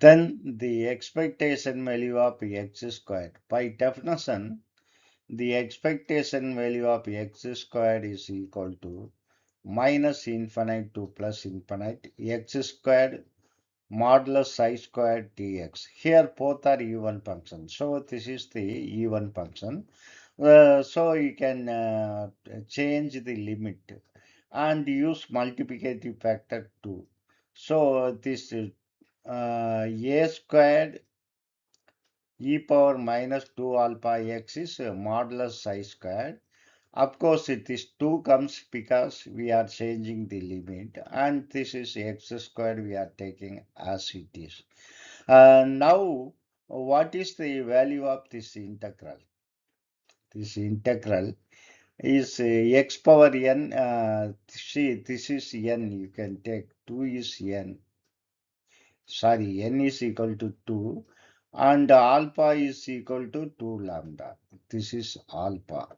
Then the expectation value of x squared. By definition, the expectation value of x squared is equal to minus infinite to plus infinite x squared modulus I squared dx. Here both are even functions. So this is the even function. So you can change the limit and use multiplicative factor 2. So this a squared e power minus 2 alpha x is modulus I squared. Of course, it is 2 comes because we are changing the limit, and this is x squared we are taking as it is. Now, what is the value of this integral? This integral is x power n. See, this is n. You can take 2 is n. Sorry, n is equal to 2, and alpha is equal to 2 lambda. This is alpha.